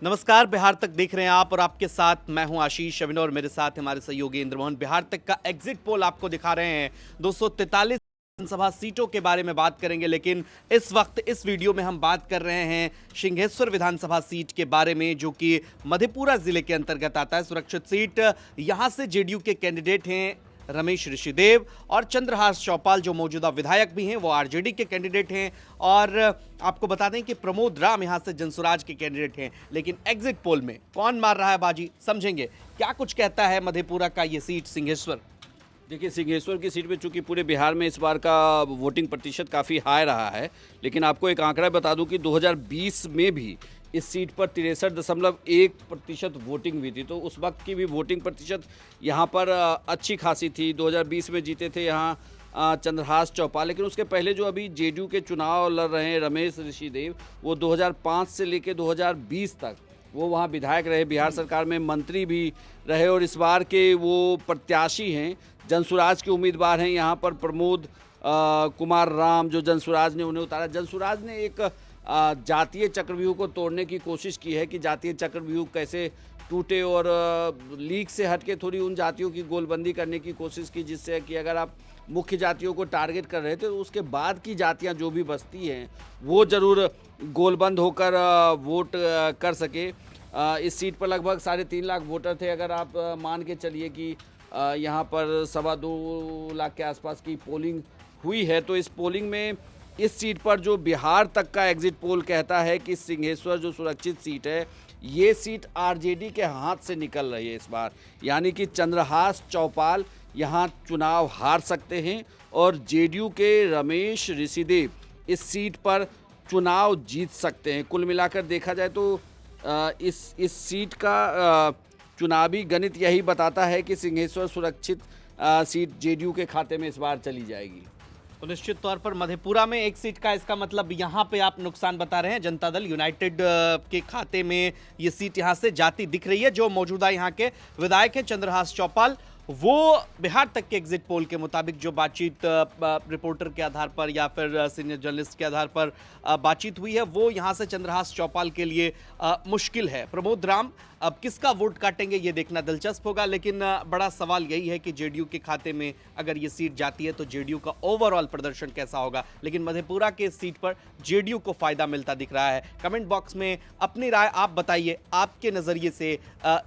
नमस्कार। बिहार तक देख रहे हैं आप और आपके साथ मैं हूं आशीष अभिनव और मेरे साथ हमारे सहयोगी इंद्रमोहन। बिहार तक का एग्जिट पोल आपको दिखा रहे हैं। 243 विधानसभा सीटों के बारे में बात करेंगे, लेकिन इस वक्त इस वीडियो में हम बात कर रहे हैं सिंहेश्वर विधानसभा सीट के बारे में, जो कि मधेपुरा जिले के अंतर्गत आता है। सुरक्षित सीट। यहां से जेडीयू के कैंडिडेट हैं रमेश ऋषिदेव और चंद्रहास चौपाल, जो मौजूदा विधायक भी हैं, वो आरजेडी के कैंडिडेट हैं। और आपको बता दें कि प्रमोद राम यहां से जनसुराज के कैंडिडेट हैं। लेकिन एग्जिट पोल में कौन मार रहा है बाजी, समझेंगे। क्या कुछ कहता है मधेपुरा का ये सीट सिंहेश्वर। देखिए, सिंहेश्वर की सीट पे चूंकि पूरे बिहार में इस बार का वोटिंग प्रतिशत काफ़ी हाई रहा है, लेकिन आपको एक आंकड़ा बता दूं कि 2020 में भी इस सीट पर 63.1% वोटिंग हुई थी। तो उस वक्त की भी वोटिंग प्रतिशत यहाँ पर अच्छी खासी थी। 2020 में जीते थे यहाँ चंद्रहास चौपाल, लेकिन उसके पहले जो अभी जेडीयू के चुनाव लड़ रहे हैं रमेश ऋषिदेव, वो 2005 से लेकर 2020 तक वो वहाँ विधायक रहे, बिहार सरकार में मंत्री भी रहे और इस बार के वो प्रत्याशी हैं, जनसुराज के उम्मीदवार हैं। यहाँ पर प्रमोद कुमार राम, जो जनसुराज ने उन्हें उतारा। जनसुराज ने एक जातीय चक्रव्यूह को तोड़ने की कोशिश की है कि जातीय चक्रव्यूह कैसे टूटे, और लीग से हटके थोड़ी उन जातियों की गोलबंदी करने की कोशिश की, जिससे कि अगर आप मुख्य जातियों को टारगेट कर रहे थे तो उसके बाद की जातियां जो भी बसती हैं वो ज़रूर गोलबंद होकर वोट कर सके। इस सीट पर लगभग 3.5 लाख वोटर थे। अगर आप मान के चलिए कि यहाँ पर 2.25 लाख के आसपास की पोलिंग हुई है, तो इस पोलिंग में इस सीट पर जो बिहार तक का एग्जिट पोल कहता है कि सिंहेश्वर जो सुरक्षित सीट है, ये सीट आरजेडी के हाथ से निकल रही है इस बार। यानी कि चंद्रहास चौपाल यहाँ चुनाव हार सकते हैं और जेडीयू के रमेश ऋषिदेव इस सीट पर चुनाव जीत सकते हैं। कुल मिलाकर देखा जाए तो इस सीट का चुनावी गणित यही बताता है कि सिंहेश्वर सुरक्षित सीट जेडीयू के खाते में इस बार चली जाएगी। तो निश्चित तौर पर मधेपुरा में एक सीट का इसका मतलब यहाँ पे आप नुकसान बता रहे हैं। जनता दल यूनाइटेड के खाते में ये सीट यहाँ से जाती दिख रही है। जो मौजूदा यहाँ के विधायक हैं चंद्रहास चौपाल, वो बिहार तक के एग्जिट पोल के मुताबिक जो बातचीत रिपोर्टर के आधार पर या फिर सीनियर जर्नलिस्ट के आधार पर बातचीत हुई है, वो यहाँ से चंद्रहास चौपाल के लिए मुश्किल है। प्रमोद राम अब किसका वोट काटेंगे ये देखना दिलचस्प होगा। लेकिन बड़ा सवाल यही है कि जेडीयू के खाते में अगर ये सीट जाती है तो जेडीयू का ओवरऑल प्रदर्शन कैसा होगा। लेकिन मधेपुरा के सीट पर जेडीयू को फायदा मिलता दिख रहा है। कमेंट बॉक्स में अपनी राय आप बताइए, आपके नजरिए से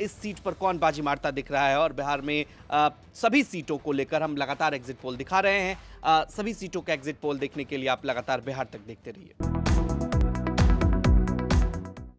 इस सीट पर कौन बाजी मारता दिख रहा है। और बिहार में सभी सीटों को लेकर हम लगातार एग्जिट पोल दिखा रहे हैं। सभी सीटों का एग्जिट पोल देखने के लिए आप लगातार बिहार तक देखते रहिए।